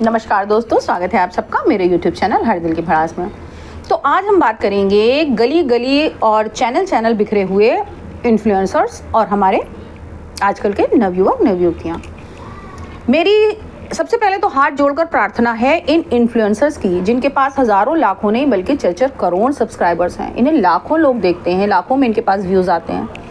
नमस्कार दोस्तों, स्वागत है आप सबका मेरे YouTube चैनल हर दिल की भड़ास में। तो आज हम बात करेंगे गली गली और चैनल बिखरे हुए इन्फ्लुएंसर्स और हमारे आजकल के नवयुवक नवयुवतियाँ। मेरी सबसे पहले तो हाथ जोड़कर प्रार्थना है इन इन्फ्लुएंसर्स की, जिनके पास हज़ारों लाखों नहीं बल्कि चरचर करोड़ सब्सक्राइबर्स हैं। इन्हें लाखों लोग देखते हैं, लाखों में इनके पास व्यूज़ आते हैं।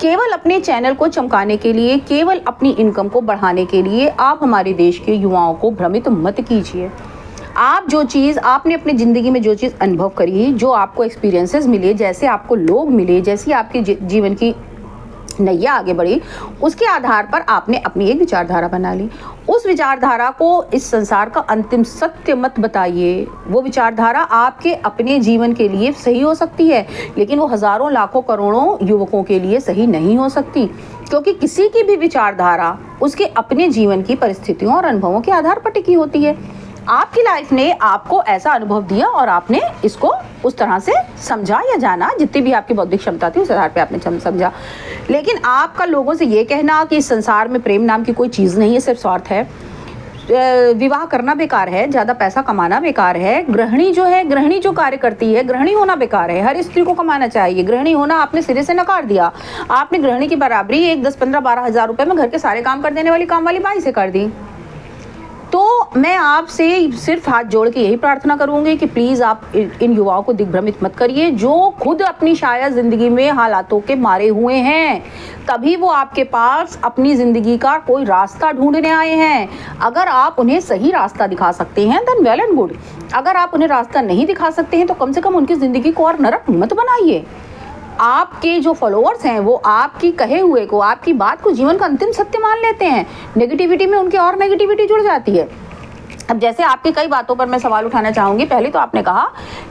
केवल अपने चैनल को चमकाने के लिए, केवल अपनी इनकम को बढ़ाने के लिए आप हमारे देश के युवाओं को भ्रमित मत कीजिए। आप जो चीज़ आपने अपनी ज़िंदगी में जो चीज़ अनुभव करी, जो आपको एक्सपीरियंसेस मिले, जैसे आपको लोग मिले, जैसी आपकी जीवन की नैया आगे बढ़ी, उसके आधार पर आपने अपनी एक विचारधारा बना ली। उस विचारधारा को इस संसार का अंतिम सत्य मत बताइए। वो विचारधारा आपके अपने जीवन के लिए सही हो सकती है, लेकिन वो हज़ारों लाखों करोड़ों युवकों के लिए सही नहीं हो सकती, क्योंकि किसी की भी विचारधारा उसके अपने जीवन की परिस्थितियों और अनुभवों के आधार पर टिकी होती है। आपकी लाइफ ने आपको ऐसा अनुभव दिया और आपने इसको उस तरह से समझा या जाना, जितनी भी आपकी बौद्धिक क्षमता थी उस आधार पे आपने समझा। लेकिन आपका लोगों से ये कहना कि इस संसार में प्रेम नाम की कोई चीज़ नहीं है, सिर्फ स्वार्थ है, विवाह करना बेकार है, ज़्यादा पैसा कमाना बेकार है, गृहिणी जो कार्य करती है, गृहिणी होना बेकार है, हर स्त्री को कमाना चाहिए, गृहिणी होना आपने सिरे से नकार दिया। आपने गृहिणी की बराबरी 1, 10, 15, 12 हज़ार रुपये में घर के सारे काम कर देने वाली काम वाली बाई से कर दी। तो मैं आपसे सिर्फ हाथ जोड़ के यही प्रार्थना करूंगी कि प्लीज़ आप इन युवाओं को दिग्भ्रमित मत करिए, जो खुद अपनी शायद ज़िंदगी में हालातों के मारे हुए हैं, तभी वो आपके पास अपनी ज़िंदगी का कोई रास्ता ढूंढने आए हैं। अगर आप उन्हें सही रास्ता दिखा सकते हैं देन वेल एंड गुड। अगर आप उन्हें रास्ता नहीं दिखा सकते हैं तो कम से कम उनकी ज़िंदगी को और नरक मत बनाइए। आपके जो फॉलोअर्स हैं वो आपकी कहे हुए को, आपकी बात को जीवन का अंतिम सत्य मान लेते हैं। नेगेटिविटी में उनके और नेगेटिविटी जुड़ जाती है। अब जैसे आपकी कई बातों पर मैं सवाल उठाना चाहूँगी। पहले तो आपने कहा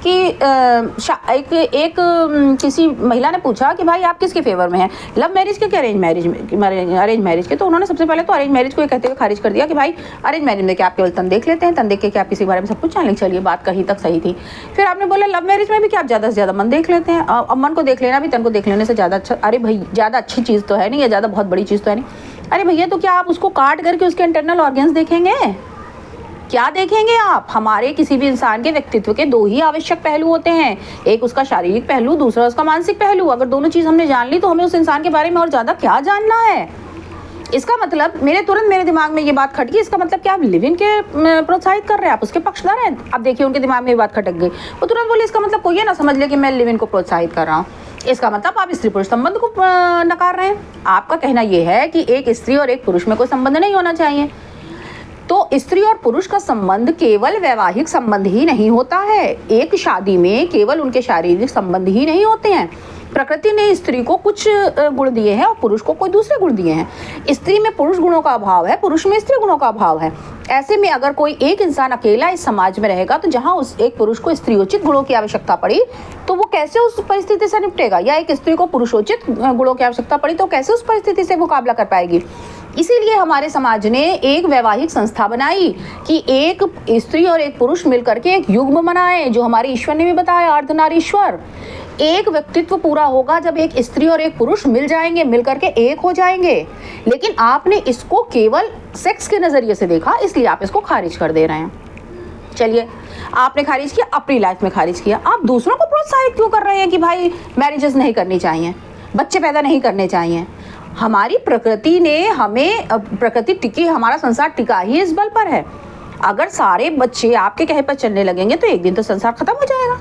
कि किसी महिला ने पूछा कि भाई आप किसके फेवर में हैं, लव मैरिज के कि अरेंज मैरिज के। तो उन्होंने सबसे पहले तो अरेंज मैरिज को ये कहते हुए खारिज कर दिया कि भाई अरेंज मैरिज में क्या आप केवल तन देख लेते हैं, तन देख के क्या आप किसी के बारे में सब कुछ जान लेंगे। चलिए, बात कहीं तक सही थी। फिर आपने बोला लव मैरिज में भी क्या आप ज़्यादा से ज़्यादा मन देख लेते हैं। अब मन को देख लेना भी तन को देख लेने से ज़्यादा अच्छा, अरे भाई ज़्यादा अच्छी चीज़ तो है नहीं, या ज़्यादा बहुत बड़ी चीज़ तो है नहीं। अरे भैया, तो क्या आप उसको काट करके उसके इंटरनल ऑर्गन्स देखेंगे? क्या देखेंगे आप? हमारे किसी भी इंसान के व्यक्तित्व के 2 ही आवश्यक पहलू होते हैं, एक उसका शारीरिक पहलू, दूसरा उसका मानसिक पहलू। अगर दोनों चीज़ हमने जान ली तो हमें उस इंसान के बारे में और ज़्यादा क्या जानना है? इसका मतलब मेरे दिमाग में ये बात खटकी, इसका मतलब क्या आप लिव इन के प्रोत्साहित कर रहे हैं, आप उसके पक्षधर हैं? अब देखिए, उनके दिमाग में ये बात खटक गई। वो तुरंत बोले इसका मतलब कोई ये ना समझ ले कि मैं लिव इन को प्रोत्साहित कर रहा हूँ, इसका मतलब आप स्त्री पुरुष संबंध को नकार रहे हैं। आपका कहना यह है कि एक स्त्री और एक पुरुष में कोई संबंध नहीं होना चाहिए। तो स्त्री और पुरुष का संबंध केवल वैवाहिक संबंध ही नहीं होता है। एक शादी में केवल उनके शारीरिक संबंध ही नहीं होते हैं। प्रकृति ने स्त्री को कुछ गुण दिए हैं और पुरुष को कोई दूसरे गुण दिए हैं। स्त्री में पुरुष गुणों का अभाव है, पुरुष में स्त्री गुणों का अभाव है। ऐसे में अगर कोई एक इंसान अकेला इस समाज में रहेगा तो जहां उस एक पुरुष को स्त्रीयोचित गुणों की आवश्यकता पड़ी तो वो कैसे उस परिस्थिति से निपटेगा, या एक स्त्री को पुरुषोचित गुणों की आवश्यकता पड़ी तो कैसे उस परिस्थिति से मुकाबला कर पाएगी। इसीलिए हमारे समाज ने एक वैवाहिक संस्था बनाई कि एक स्त्री और एक पुरुष मिलकर के एक युग्म बनाए, जो हमारे ईश्वर ने भी बताया, अर्धनारीश्वर। एक व्यक्तित्व पूरा होगा जब एक स्त्री और एक पुरुष मिल जाएंगे, मिलकर के एक हो जाएंगे। लेकिन आपने इसको केवल सेक्स के नजरिए से देखा, इसलिए आप इसको खारिज कर दे रहे हैं। चलिए, आपने खारिज किया, अपनी लाइफ में खारिज किया, आप दूसरों को प्रोत्साहित क्यों कर रहे हैं कि भाई मैरिजेस नहीं करनी चाहिए, बच्चे पैदा नहीं करने चाहिए? हमारी प्रकृति ने हमें, प्रकृति टिकी, हमारा संसार टिका ही इस बल पर है। अगर सारे बच्चे आपके कहे पर चलने लगेंगे तो एक दिन तो संसार खत्म हो जाएगा।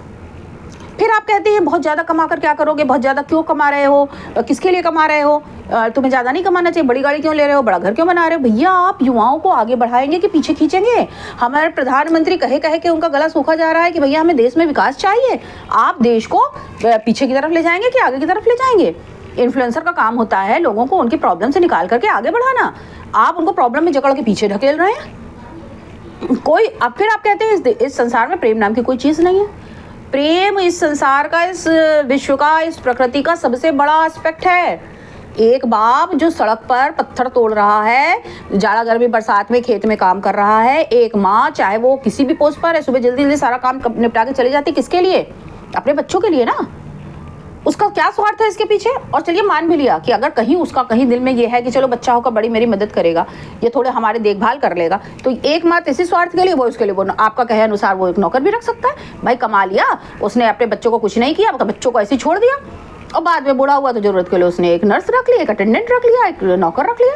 फिर आप कहते हैं बहुत ज़्यादा कमा कर क्या करोगे, बहुत ज़्यादा क्यों कमा रहे हो, किसके लिए कमा रहे हो, तुम्हें ज़्यादा नहीं कमाना चाहिए, बड़ी गाड़ी क्यों ले रहे हो, बड़ा घर क्यों बना रहे हो? भैया, आप युवाओं को आगे बढ़ाएंगे कि पीछे खींचेंगे? हमारे प्रधानमंत्री कहे के उनका गला सूखा जा रहा है कि भैया हमें देश में विकास चाहिए। आप देश को पीछे की तरफ ले जाएंगे कि आगे की तरफ ले जाएंगे? इन्फ्लुएंसर का काम होता है लोगों को उनकी प्रॉब्लम से निकाल करके आगे बढ़ाना। आप उनको प्रॉब्लम में जकड़ के पीछे ढकेल रहे हैं। अब फिर आप कहते हैं इस संसार में प्रेम नाम की कोई चीज़ नहीं है। प्रेम इस संसार का, इस विश्व का, इस प्रकृति का सबसे बड़ा एस्पेक्ट है। एक बाप जो सड़क पर पत्थर तोड़ रहा है, जाड़ा गर्मी बरसात में खेत में काम कर रहा है, एक माँ चाहे वो किसी भी पोस्ट पर है, सुबह जल्दी जल्दी सारा काम निपटा के चली जाती, किसके लिए? अपने बच्चों के लिए ना। उसका क्या स्वार्थ है इसके पीछे। और चलिए मान भी लिया कि अगर कहीं उसका कहीं दिल में ये है कि चलो बच्चा होकर बड़ी मेरी मदद करेगा, ये थोड़े हमारे देखभाल कर लेगा, तो एक मात्र इसी स्वार्थ के लिए वो उसके लिए वो आपका कहे अनुसार वो एक नौकर भी रख सकता है। भाई कमा लिया उसने, अपने बच्चों को कुछ नहीं किया, बच्चों को ऐसे ही छोड़ दिया, और बाद में बूढ़ा हुआ तो जरूरत के लिए उसने एक नर्स रख लिया, एक अटेंडेंट रख लिया, एक नौकर रख लिया।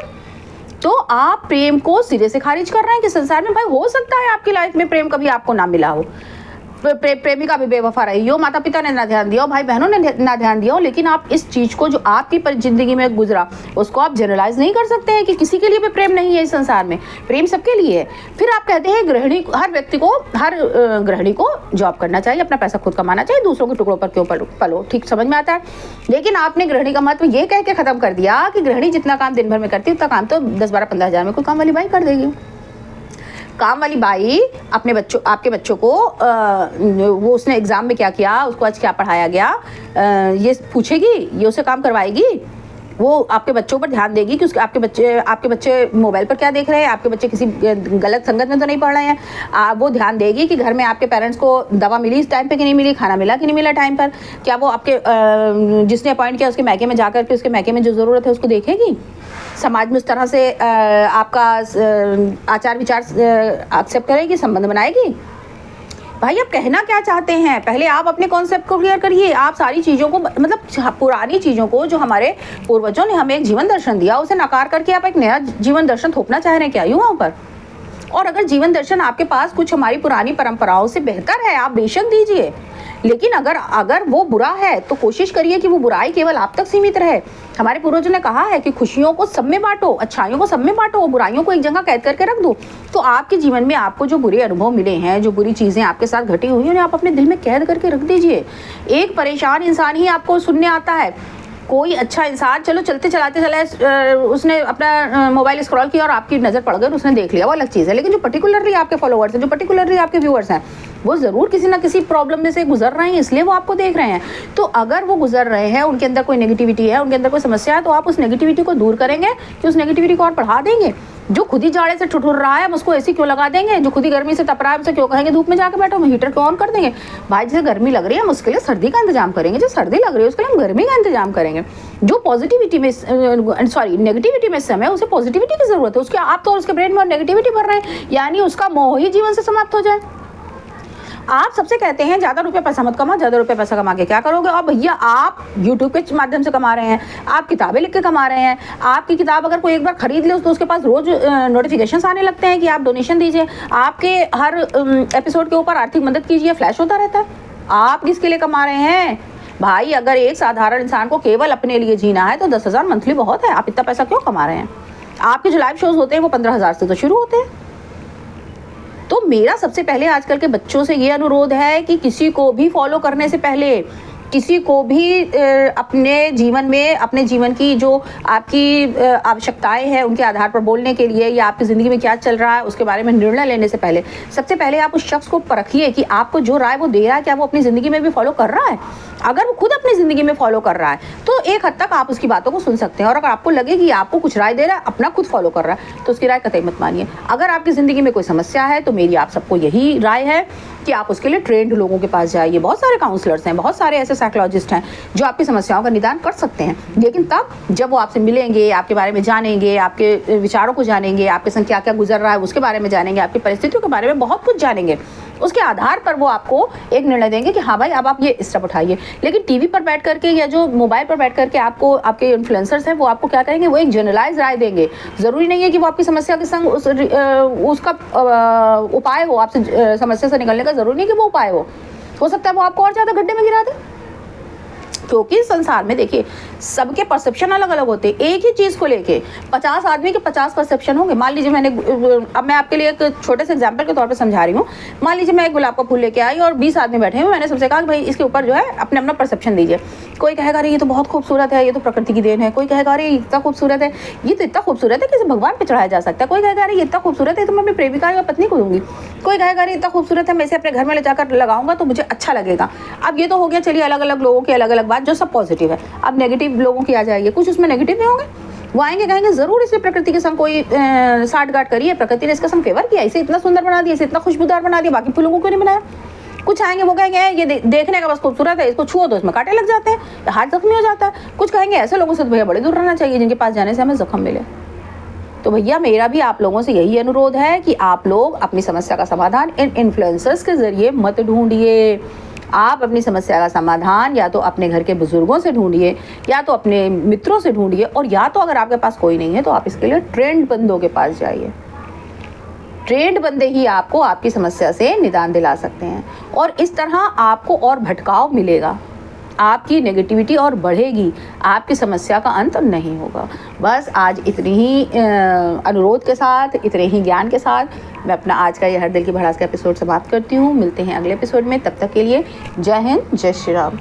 तो आप प्रेम को सिरे से खारिज कर रहे हैं कि संसार में भाई हो सकता है आपकी लाइफ में प्रेम कभी आपको ना मिला हो, प्रेमिका भी बेवफा रही हो, माता पिता ने ना ध्यान दिया हो, भाई बहनों ने ना ध्यान दिया हो, लेकिन आप इस चीज को जो आपकी जिंदगी में गुजरा उसको आप जनरलाइज नहीं कर सकते हैं कि किसी के लिए भी प्रेम नहीं है इस संसार में, प्रेम सबके लिए है। फिर आप कहते हैं गृहिणी, हर व्यक्ति को, हर गृहिणी को जॉब करना चाहिए, अपना पैसा खुद कमाना चाहिए, दूसरों के टुकड़ों पर क्यों पलो, ठीक समझ में आता है। लेकिन आपने गृहिणी का महत्व ये कह के खत्म कर दिया कि गृहिणी जितना काम दिन भर में करती है उतना काम तो 10-12-15 हज़ार में कोई काम वाली बाई कर देगी। काम वाली बाई अपने बच्चों, आपके बच्चों को वो उसने एग्जाम में क्या किया, उसको आज क्या पढ़ाया गया, ये पूछेगी, ये उसे काम करवाएगी, वो आपके बच्चों पर ध्यान देगी कि उसके आपके बच्चे मोबाइल पर क्या देख रहे हैं, आपके बच्चे किसी गलत संगत में तो नहीं पढ़ रहे हैं, वो ध्यान देगी कि घर में आपके पेरेंट्स को दवा मिली इस टाइम पे कि नहीं मिली, खाना मिला कि नहीं मिला टाइम पर, क्या वो आपके जिसने अपॉइंट किया उसके मैके में जाकर के उसके मैके में जो ज़रूरत है उसको देखेगी, समाज में उस तरह से आपका आचार विचार एक्सेप्ट करेगी, संबंध बनाएगी। भाई आप कहना क्या चाहते हैं, पहले आप अपने कॉन्सेप्ट को क्लियर करिए। आप सारी चीज़ों को, मतलब पुरानी चीज़ों को जो हमारे पूर्वजों ने हमें एक जीवन दर्शन दिया उसे नकार करके आप एक नया जीवन दर्शन थोपना चाह रहे हैं क्या युवाओं पर। और अगर जीवन दर्शन आपके पास कुछ हमारी पुरानी परंपराओं से बेहतर है आप बेशक दीजिए, लेकिन अगर वो बुरा है तो कोशिश करिए कि वो बुराई केवल आप तक सीमित रहे। हमारे पूर्वजों ने कहा है कि खुशियों को सब में बांटो, अच्छाइयों को सब में बांटो, बुराइयों को एक जगह कैद करके रख दो। तो आपके जीवन में आपको जो बुरे अनुभव मिले हैं, जो बुरी चीज़ें आपके साथ घटी हुई हैं, उन्हें आप अपने दिल में कैद करके रख दीजिए। एक परेशान इंसान ही आपको सुनने आता है। कोई अच्छा इंसान चलो चलते चलाते उसने अपना मोबाइल स्क्रॉल किया और आपकी नज़र पड़ गई, उसने देख लिया, वो अलग चीज़ है। लेकिन जो पर्टिकुलरली आपके फॉलोअर्स हैं, जो पर्टिकुलरली आपके व्यूअर्स हैं, वो ज़रूर किसी ना किसी प्रॉब्लम में से गुजर रहे हैं, इसलिए वो आपको देख रहे हैं। तो अगर वो गुजर रहे हैं, उनके अंदर कोई नेगेटिविटी है, उनके अंदर कोई समस्या है, तो आप उस नेगेटिविटी को दूर करेंगे कि उस नेगेटिविटी को और बढ़ा देंगे। जो खुद ही जाड़े से ठुठुर रहा है हम उसको एसी क्यों लगा देंगे, जो खुद ही गर्मी से तप रहा है हमसे क्यों कहेंगे धूप में जाकर बैठो, हम हीटर क्यों ऑन कर देंगे। भाई जैसे गर्मी लग रही है हम उसके लिए सर्दी का इंतजाम करेंगे, जो सर्दी लग रही है उसके लिए हम गर्मी का इंतजाम करेंगे। जो पॉजिटिविटी में नेगेटिविटी में समय उसे पॉजिटिविटी की जरूरत है, उसके आप तो उसके ब्रेन में और नेगेटिविटी भर रहे हैं, यानी उसका मोह ही जीवन से समाप्त हो जाए। आप सबसे कहते हैं ज़्यादा रुपये पैसा मत कमाओ, ज़्यादा रुपये पैसा कमा के क्या करोगे। और भैया आप यूट्यूब के माध्यम से कमा रहे हैं, आप किताबें लिख के कमा रहे हैं। आपकी किताब अगर कोई एक बार खरीद ले तो उसके पास रोज़ नोटिफिकेशंस आने लगते हैं कि आप डोनेशन दीजिए, आपके हर एपिसोड के ऊपर आर्थिक मदद कीजिए, फ्लैश होता रहता है। आप किसके लिए कमा रहे हैं भाई। अगर एक साधारण इंसान को केवल अपने लिए जीना है तो 10,000 मंथली बहुत है। आप इतना पैसा क्यों कमा रहे हैं। आपके जो लाइव शोज होते हैं वो 15,000 से तो शुरू होते हैं। तो मेरा सबसे पहले आजकल के बच्चों से ये अनुरोध है कि किसी को भी फॉलो करने से पहले, किसी को भी अपने जीवन में, अपने जीवन की जो आपकी आवश्यकताएं हैं उनके आधार पर बोलने के लिए, या आपकी ज़िंदगी में क्या चल रहा है उसके बारे में निर्णय लेने से पहले, सबसे पहले आप उस शख्स को परखिए कि आपको जो राय वो दे रहा है क्या वो अपनी ज़िंदगी में भी फॉलो कर रहा है। अगर वो खुद अपनी ज़िंदगी में फॉलो कर रहा है तो एक हद तक आप उसकी बातों को सुन सकते हैं। और अगर आपको लगे कि आपको कुछ राय दे रहा है, अपना खुद फॉलो कर रहा है, तो उसकी राय कतई मत मानिए। अगर आपकी ज़िंदगी में कोई समस्या है तो मेरी आप सबको यही राय है कि आप उसके लिए ट्रेंड लोगों के पास जाइए। बहुत सारे काउंसलर्स हैं, बहुत सारे ऐसे साइकोलॉजिस्ट हैं जो आपकी समस्याओं का निदान कर सकते हैं। लेकिन तब जब वो आपसे मिलेंगे, आपके बारे में जानेंगे, आपके विचारों को जानेंगे, आपके संग क्या क्या गुजर रहा है उसके बारे में जानेंगे, आपकी परिस्थितियों के बारे में बहुत कुछ जानेंगे, उसके आधार पर वो आपको एक निर्णय देंगे कि हाँ भाई अब आप ये स्टेप उठाइए। लेकिन टीवी पर बैठ करके या जो मोबाइल पर बैठ करके आपको, आपके इन्फ्लुएंसर्स हैं, वो आपको क्या करेंगे, वो एक जनरलाइज राय देंगे। ज़रूरी नहीं है कि वो आपकी समस्या के संग उसका उपाय हो, आपसे समस्या से निकलने का ज़रूरी नहीं कि वो उपाय हो सकता है वो आपको और ज़्यादा गड्ढे में गिरा दे। क्योंकि संसार में देखिए सबके परसेप्शन अलग अलग होते हैं। एक ही चीज़ को लेके 50 आदमी के 50 परसेप्शन होंगे। मान लीजिए अब मैं आपके लिए एक छोटे से एग्जांपल के तौर पे समझा रही हूँ। मान लीजिए मैं एक गुलाब का फूल लेके आई और 20 आदमी बैठे हैं, मैंने सबसे कहा कि भाई इसके ऊपर जो है अपने अपना परसेप्शन दीजिए। कोई कहेगा अरे ये तो बहुत खूबसूरत है, ये तो प्रकृति की देन है। कोई कहेगा अरे इतना खूबसूरत है, ये तो इतना खूबसूरत है कि इसे भगवान पे चढ़ाया जा सकता है। कोई कहेगा अरे ये इतना खूबसूरत है तो मैं अपनी प्रेमिका या पत्नी को दूंगी। कोई कहेगा अरे इतना खूबसूरत है मैं इसे अपने घर में ले जाकर लगाऊंगा तो मुझे अच्छा लगेगा। अब ये तो हो गया चलिए अलग अलग लोगों की अलग अलग बात, जो सब पॉजिटिव है। अब नेगेटिव लोगों की आ जाइए, कुछ उसमें नेगेटिव भी होंगे। वो आएंगे कहेंगे जरूर इसने प्रकृति के संग कोई साठगांठ करी है, प्रकृति ने इसका संग फेवर किया, इसे इतना सुंदर बना दिया, इसे इतना खुशबूदार बना दिया, बाकी फूलों को क्यों नहीं बनाया। कुछ आएंगे वो कहेंगे ये देखने का बस खूबसूरत है, इसको छुओ तो इसमें कांटे लग जाते हैं, हाथ जख्मी हो जाता है। कुछ कहेंगे ऐसे लोगों से तो भैया बड़े दूर रहना चाहिए जिनके पास जाने से हमें जख्म मिले। तो भैया मेरा भी आप लोगों से यही अनुरोध है कि आप लोग अपनी समस्या का समाधान इन इन्फ्लुएंसर्स के ज़रिए मत ढूंढिए। आप अपनी समस्या का समाधान या तो अपने घर के बुजुर्गों से ढूंढिए, या तो अपने मित्रों से ढूंढिए, और या तो अगर आपके पास कोई नहीं है तो आप इसके लिए ट्रेंड बंदों के पास जाइए। ट्रेंड बंदे ही आपको आपकी समस्या से निदान दिला सकते हैं, और इस तरह आपको और भटकाव मिलेगा, आपकी नेगेटिविटी और बढ़ेगी, आपकी समस्या का अंत नहीं होगा। बस आज इतनी ही अनुरोध के साथ, इतने ही ज्ञान के साथ मैं अपना आज का ये हर दिल की भड़ास का एपिसोड समाप्त करती हूँ। मिलते हैं अगले एपिसोड में, तब तक के लिए जय हिंद, जय श्री राम।